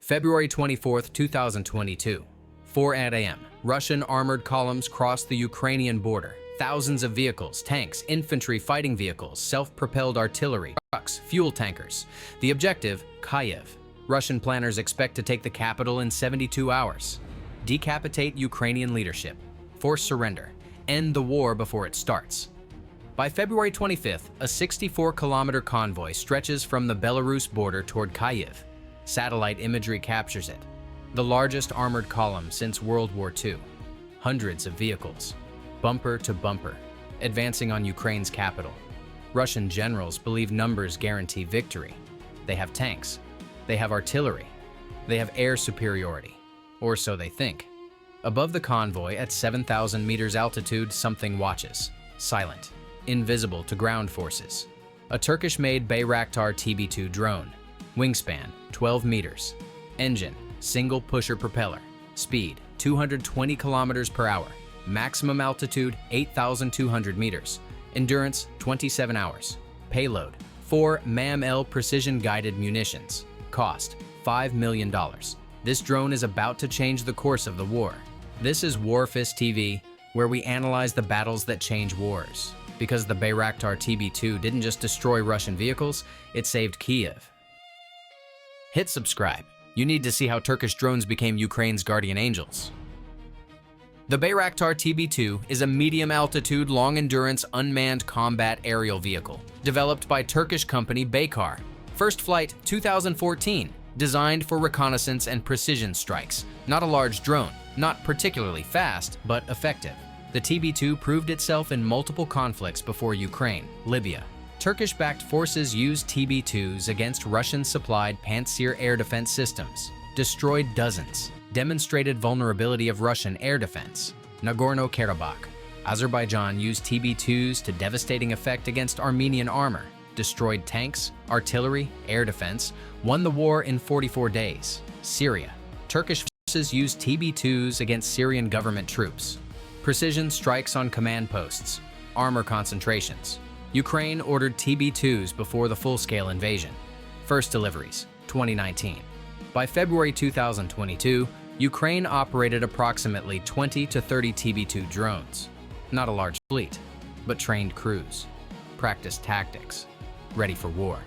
February 24, 2022, 4 a.m. Russian armored columns cross the Ukrainian border. Thousands of vehicles, tanks, infantry fighting vehicles, self-propelled artillery, trucks, fuel tankers. The objective, Kyiv. Russian planners expect to take the capital in 72 hours. Decapitate Ukrainian leadership. Force surrender. End the war before it starts. By February 25th, a 64-kilometer convoy stretches from the Belarus border toward Kyiv. Satellite imagery captures it. The largest armored column since World War II. Hundreds of vehicles, bumper to bumper, advancing on Ukraine's capital. Russian generals believe numbers guarantee victory. They have tanks. They have artillery. They have air superiority. Or so they think. Above the convoy at 7,000 meters altitude, something watches. Silent. Invisible to ground forces. A Turkish-made Bayraktar TB2 drone. Wingspan, 12 meters. Engine, single pusher propeller. Speed, 220 kilometers per hour. Maximum altitude, 8,200 meters. Endurance, 27 hours. Payload, 4 MAM-L precision-guided munitions. Cost, $5 million. This drone is about to change the course of the war. This is WarFist TV, where we analyze the battles that change wars. Because the Bayraktar TB2 didn't just destroy Russian vehicles, it saved Kyiv. Hit subscribe. You need to see how Turkish drones became Ukraine's guardian angels. The Bayraktar TB2 is a medium-altitude, long-endurance, unmanned combat aerial vehicle developed by Turkish company Baykar. First flight 2014, designed for reconnaissance and precision strikes. Not a large drone, not particularly fast, but effective. The TB2 proved itself in multiple conflicts before Ukraine, Libya. Turkish-backed forces used TB2s against Russian-supplied Pantsir air defense systems, destroyed dozens, demonstrated vulnerability of Russian air defense. Nagorno-Karabakh. Azerbaijan used TB2s to devastating effect against Armenian armor, destroyed tanks, artillery, air defense, won the war in 44 days. Syria. Turkish forces used TB2s against Syrian government troops. Precision strikes on command posts, armor concentrations. Ukraine ordered TB2s before the full-scale invasion. First deliveries, 2019. By February 2022, Ukraine operated approximately 20 to 30 TB2 drones. Not a large fleet, but trained crews. Practiced tactics. Ready for war.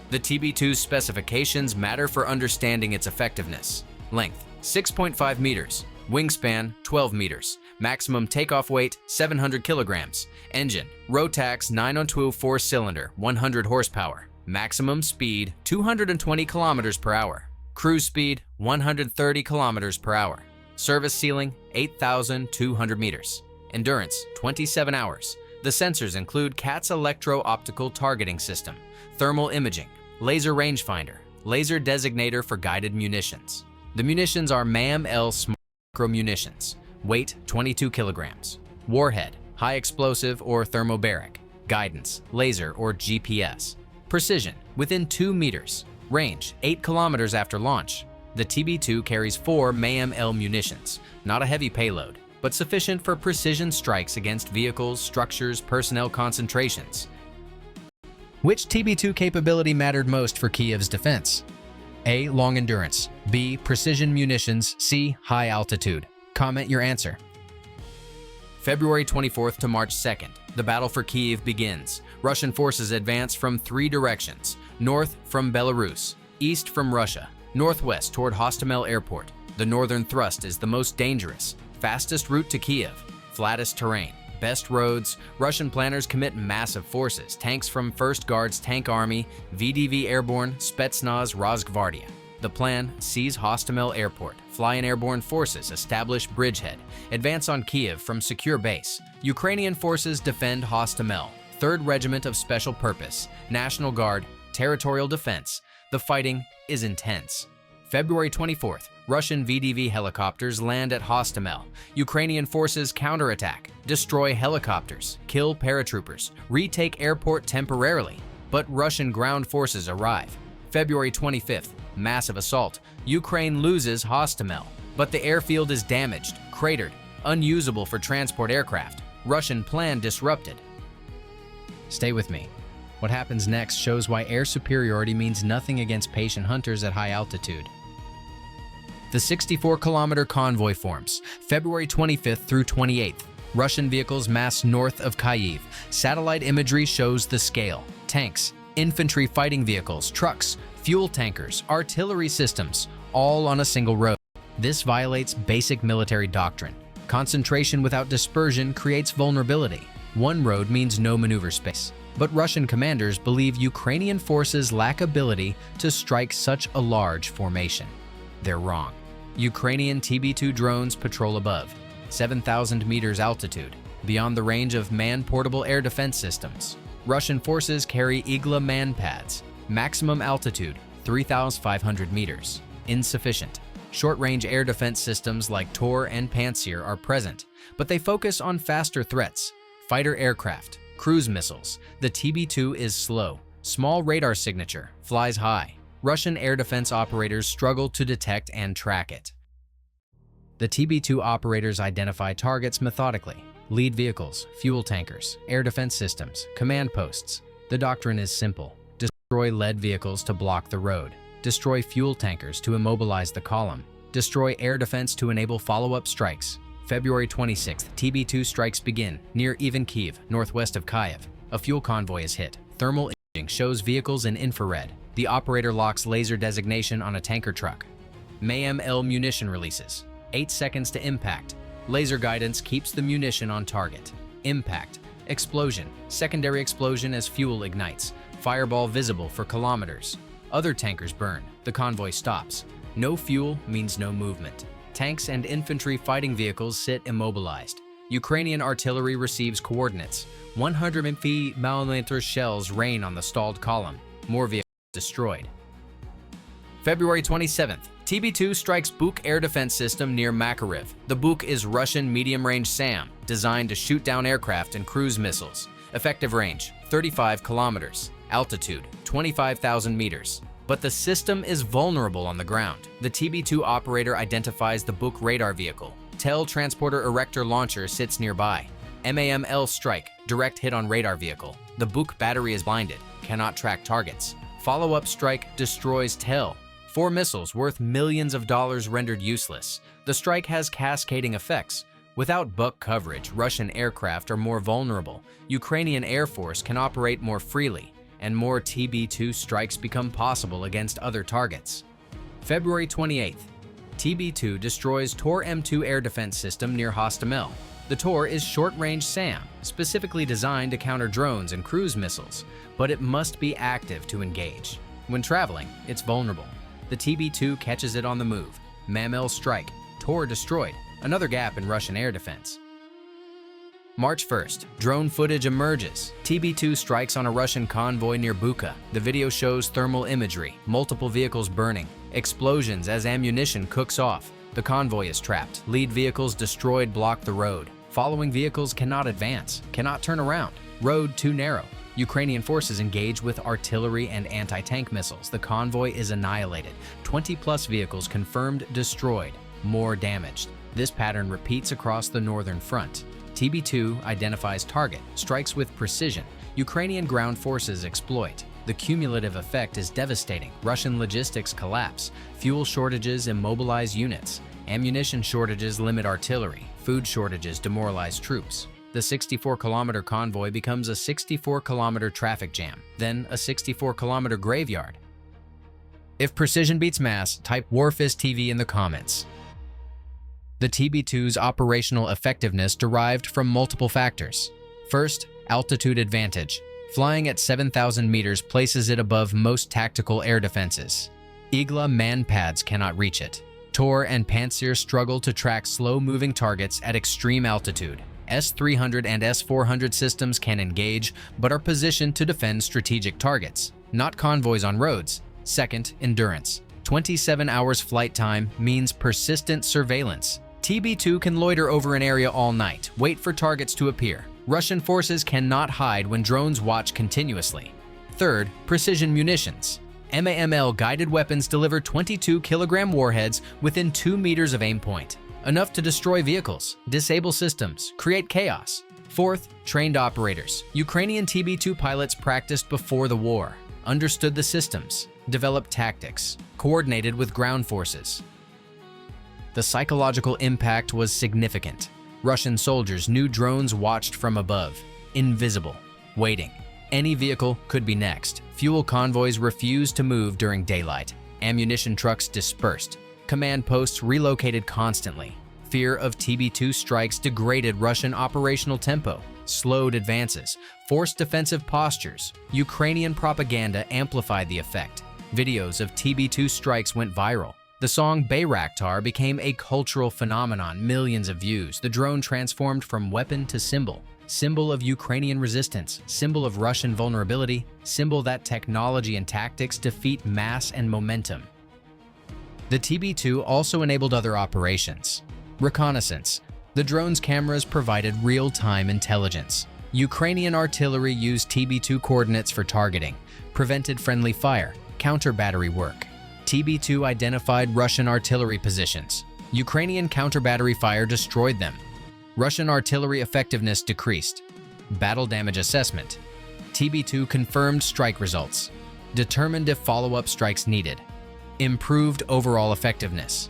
The TB2's specifications matter for understanding its effectiveness. Length, 6.5 meters. Wingspan, 12 meters. Maximum takeoff weight, 700 kilograms. Engine, Rotax 912 4-cylinder, 100 horsepower. Maximum speed, 220 kilometers per hour. Cruise speed, 130 kilometers per hour. Service ceiling, 8,200 meters. Endurance, 27 hours. The sensors include CAT's electro-optical targeting system, thermal imaging, laser rangefinder, laser designator for guided munitions. The munitions are MAM-L smart munitions. Weight, 22 kilograms. Warhead, high explosive or thermobaric. Guidance, laser or GPS. Precision, within 2 meters. Range, 8 kilometers after launch. The TB2 carries 4 MAM-L munitions, not a heavy payload, but sufficient for precision strikes against vehicles, structures, personnel concentrations. Which TB2 capability mattered most for Kyiv's defense? A. Long endurance. B. Precision munitions. C. High altitude. Comment your answer. February 24th to March 2nd, the battle for Kyiv begins. Russian forces advance from 3 directions: north from Belarus, east from Russia, northwest toward Hostomel airport. The northern thrust is the most dangerous, fastest route to Kyiv, flattest terrain, best roads. Russian planners commit massive forces, tanks from 1st Guards Tank Army, VDV Airborne, Spetsnaz, Rosgvardia. The plan: seize Hostomel airport, fly in airborne forces, establish bridgehead, advance on Kyiv from secure base. Ukrainian forces defend Hostomel, 3rd Regiment of Special Purpose, National Guard, territorial defense. The fighting is intense. February 24th, Russian VDV helicopters land at Hostomel. Ukrainian forces counterattack, destroy helicopters, kill paratroopers, retake airport temporarily. But Russian ground forces arrive. February 25th, massive assault. Ukraine loses Hostomel, but the airfield is damaged, cratered, unusable for transport aircraft. Russian plan disrupted. Stay with me. What happens next shows why air superiority means nothing against patient hunters at high altitude. The 64-kilometer convoy forms, February 25th through 28th. Russian vehicles mass north of Kyiv. Satellite imagery shows the scale. Tanks, infantry fighting vehicles, trucks, fuel tankers, artillery systems, all on a single road. This violates basic military doctrine. Concentration without dispersion creates vulnerability. One road means no maneuver space. But Russian commanders believe Ukrainian forces lack ability to strike such a large formation. They're wrong. Ukrainian TB2 drones patrol above 7,000 meters altitude, beyond the range of man-portable air defense systems. Russian forces carry Igla man-pads, maximum altitude 3,500 meters. Insufficient. Short-range air defense systems like Tor and Pantsir are present, but they focus on faster threats. Fighter aircraft, cruise missiles. The TB2 is slow. Small radar signature, flies high. Russian air defense operators struggle to detect and track it. The TB2 operators identify targets methodically. Lead vehicles, fuel tankers, air defense systems, command posts. The doctrine is simple. Destroy lead vehicles to block the road. Destroy fuel tankers to immobilize the column. Destroy air defense to enable follow-up strikes. February 26th, TB2 strikes begin near Kyiv, northwest of Kyiv. A fuel convoy is hit. Thermal imaging shows vehicles in infrared. The operator locks laser designation on a tanker truck. MAML munition releases. 8 seconds to impact. Laser guidance keeps the munition on target. Impact. Explosion. Secondary explosion as fuel ignites. Fireball visible for kilometers. Other tankers burn. The convoy stops. No fuel means no movement. Tanks and infantry fighting vehicles sit immobilized. Ukrainian artillery receives coordinates. 150 mm shells rain on the stalled column. More vehicles destroyed. February 27th. TB2 strikes Buk air defense system near Makariv. The Buk is Russian medium-range SAM, designed to shoot down aircraft and cruise missiles. Effective range, 35 kilometers. Altitude, 25,000 meters. But the system is vulnerable on the ground. The TB2 operator identifies the Buk radar vehicle. TEL transporter erector launcher sits nearby. MAML strike, direct hit on radar vehicle. The Buk battery is blinded, cannot track targets. Follow-up strike destroys TEL. 4 missiles worth millions of dollars rendered useless. The strike has cascading effects. Without Buk coverage, Russian aircraft are more vulnerable. Ukrainian Air Force can operate more freely, and more TB2 strikes become possible against other targets. February 28th. TB2 destroys Tor M2 air defense system near Hostomel. The Tor is short-range SAM, specifically designed to counter drones and cruise missiles, but it must be active to engage. When traveling, it's vulnerable. The TB2 catches it on the move. MAML strike. Tor destroyed. Another gap in Russian air defense. March 1st. Drone footage emerges. TB2 strikes on a Russian convoy near Bucha. The video shows thermal imagery, multiple vehicles burning, explosions as ammunition cooks off. The convoy is trapped. Lead vehicles destroyed block the road. Following vehicles cannot advance, cannot turn around. Road too narrow. Ukrainian forces engage with artillery and anti-tank missiles. The convoy is annihilated. 20-plus vehicles confirmed destroyed, more damaged. This pattern repeats across the northern front. TB2 identifies target, strikes with precision. Ukrainian ground forces exploit. The cumulative effect is devastating. Russian logistics collapse. Fuel shortages immobilize units. Ammunition shortages limit artillery. Food shortages demoralize troops. The 64-kilometer convoy becomes a 64-kilometer traffic jam, then a 64-kilometer graveyard. If precision beats mass, type WarFist TV in the comments. The TB2's operational effectiveness derived from multiple factors. First, altitude advantage. Flying at 7,000 meters places it above most tactical air defenses. Igla man-pads cannot reach it. Tor and Pantsir struggle to track slow-moving targets at extreme altitude. S-300 and S-400 systems can engage, but are positioned to defend strategic targets, not convoys on roads. Second, endurance. 27 hours flight time means persistent surveillance. TB2 can loiter over an area all night, wait for targets to appear. Russian forces cannot hide when drones watch continuously. Third, precision munitions. MAML guided weapons deliver 22-kilogram warheads within 2 meters of aim point. Enough to destroy vehicles, disable systems, create chaos. Fourth, trained operators. Ukrainian TB2 pilots practiced before the war, understood the systems, developed tactics, coordinated with ground forces. The psychological impact was significant. Russian soldiers knew drones watched from above, invisible, waiting. Any vehicle could be next. Fuel convoys refused to move during daylight. Ammunition trucks dispersed. Command posts relocated constantly. Fear of TB2 strikes degraded Russian operational tempo, slowed advances, forced defensive postures. Ukrainian propaganda amplified the effect. Videos of TB2 strikes went viral. The song Bayraktar became a cultural phenomenon, millions of views. The drone transformed from weapon to symbol. Symbol of Ukrainian resistance, symbol of Russian vulnerability, symbol that technology and tactics defeat mass and momentum. The TB2 also enabled other operations. Reconnaissance. The drone's cameras provided real-time intelligence. Ukrainian artillery used TB2 coordinates for targeting, prevented friendly fire, counter-battery work. TB2 identified Russian artillery positions. Ukrainian counter-battery fire destroyed them. Russian artillery effectiveness decreased. Battle damage assessment. TB2 confirmed strike results. Determined if follow-up strikes needed. Improved overall effectiveness.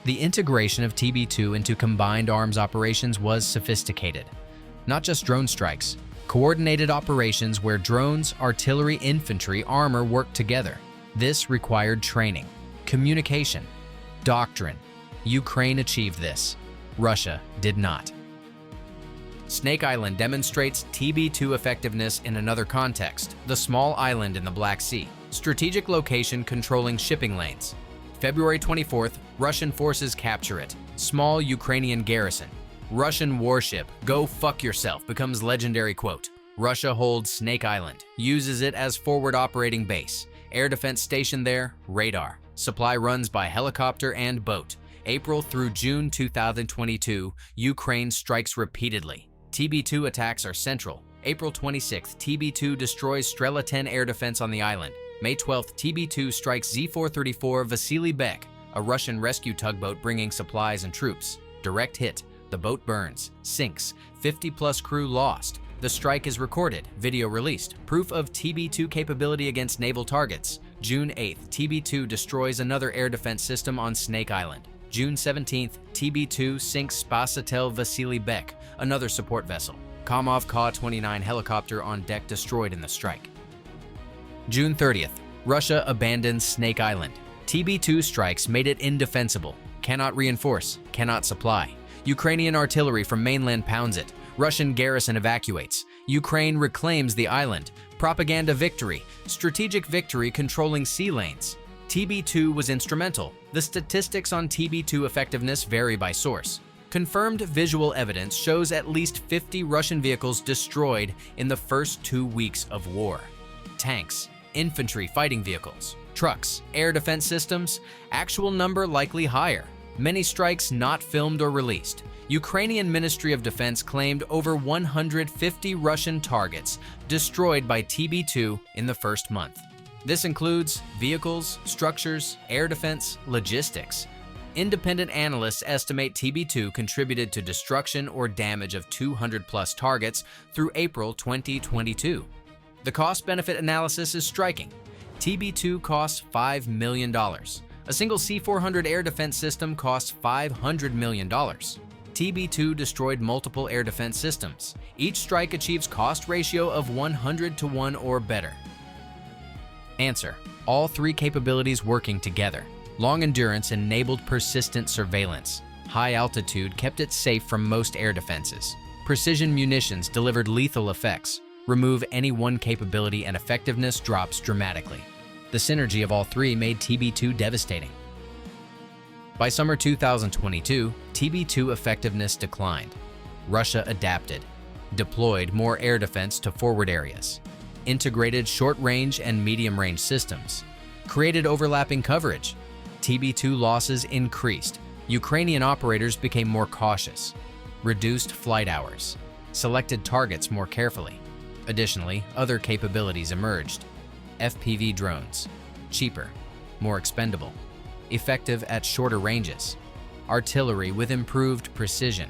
The integration of TB2 into combined arms operations was sophisticated. Not just drone strikes, coordinated operations where drones, artillery, infantry, armor worked together. This required training, communication, doctrine. Ukraine achieved this. Russia did not. Snake Island demonstrates TB2 effectiveness in another context, the small island in the Black Sea. Strategic location controlling shipping lanes. February 24th, Russian forces capture it. Small Ukrainian garrison. Russian warship, "Go fuck yourself," becomes legendary quote. Russia holds Snake Island, uses it as forward operating base. Air defense station there, radar. Supply runs by helicopter and boat. April through June 2022, Ukraine strikes repeatedly. TB2 attacks are central. April 26th, TB2 destroys Strela 10 air defense on the island. May 12th, TB2 strikes Z-434 Vasily Bek, a Russian rescue tugboat bringing supplies and troops. Direct hit. The boat burns, sinks, 50+ crew lost. The strike is recorded, video released, proof of TB2 capability against naval targets. June 8th, TB2 destroys another air defense system on Snake Island. June 17th, TB2 sinks Spasatel Vasily Bek, another support vessel. Kamov Ka-29 helicopter on deck destroyed in the strike. June 30th, Russia abandons Snake Island. TB2 strikes made it indefensible. Cannot reinforce, cannot supply. Ukrainian artillery from mainland pounds it. Russian garrison evacuates. Ukraine reclaims the island. Propaganda victory. Strategic victory controlling sea lanes. TB2 was instrumental. The statistics on TB2 effectiveness vary by source. Confirmed visual evidence shows at least 50 Russian vehicles destroyed in the first 2 weeks of war. Tanks, infantry fighting vehicles, trucks, air defense systems, actual number likely higher. Many strikes not filmed or released. Ukrainian Ministry of Defense claimed over 150 Russian targets destroyed by TB2 in the first month. This includes vehicles, structures, air defense, logistics. Independent analysts estimate TB2 contributed to destruction or damage of 200+ targets through April 2022. The cost-benefit analysis is striking. TB2 costs $5 million. A single C-400 air defense system costs $500 million. TB2 destroyed multiple air defense systems. Each strike achieves cost ratio of 100:1 or better. Answer: all three capabilities working together. Long endurance enabled persistent surveillance. High altitude kept it safe from most air defenses. Precision munitions delivered lethal effects. Remove any one capability and effectiveness drops dramatically. The synergy of all three made TB2 devastating. By summer 2022, TB2 effectiveness declined. Russia adapted, deployed more air defense to forward areas, integrated short-range and medium-range systems, created overlapping coverage. TB2 losses increased. Ukrainian operators became more cautious, reduced flight hours, selected targets more carefully. Additionally, other capabilities emerged. FPV drones, cheaper, more expendable, effective at shorter ranges. Artillery with improved precision.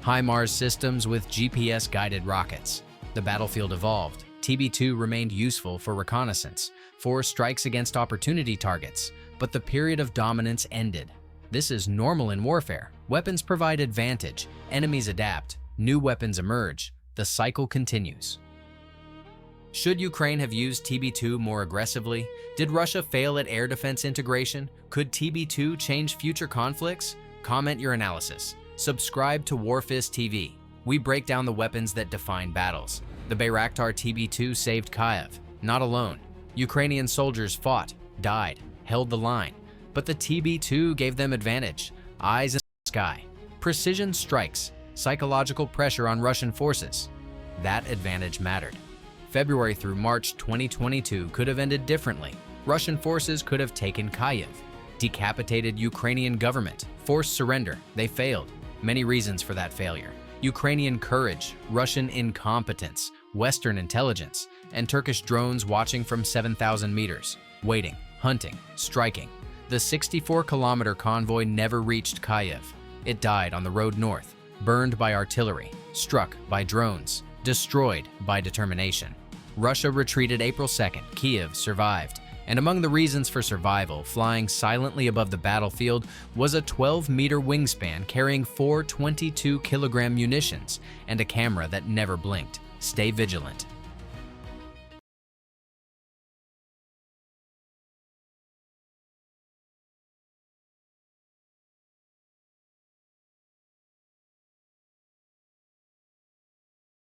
HIMARS systems with GPS-guided rockets. The battlefield evolved. TB2 remained useful for reconnaissance, for strikes against opportunity targets, but the period of dominance ended. This is normal in warfare. Weapons provide advantage, enemies adapt, new weapons emerge, the cycle continues. Should Ukraine have used TB2 more aggressively? Did Russia fail at air defense integration? Could TB2 change future conflicts? Comment your analysis. Subscribe to WarFist TV. We break down the weapons that define battles. The Bayraktar TB2 saved Kyiv, not alone. Ukrainian soldiers fought, died, held the line. But the TB2 gave them advantage. Eyes in the sky. Precision strikes. Psychological pressure on Russian forces. That advantage mattered. February through March 2022 could have ended differently. Russian forces could have taken Kyiv, decapitated Ukrainian government, forced surrender. They failed. Many reasons for that failure. Ukrainian courage, Russian incompetence, Western intelligence, and Turkish drones watching from 7,000 meters, waiting, hunting, striking. The 64-kilometer convoy never reached Kyiv. It died on the road north, burned by artillery, struck by drones, destroyed by determination. Russia retreated April 2nd. Kyiv survived. And among the reasons for survival, flying silently above the battlefield was a 12-meter wingspan carrying 4 22-kilogram munitions and a camera that never blinked. Stay vigilant.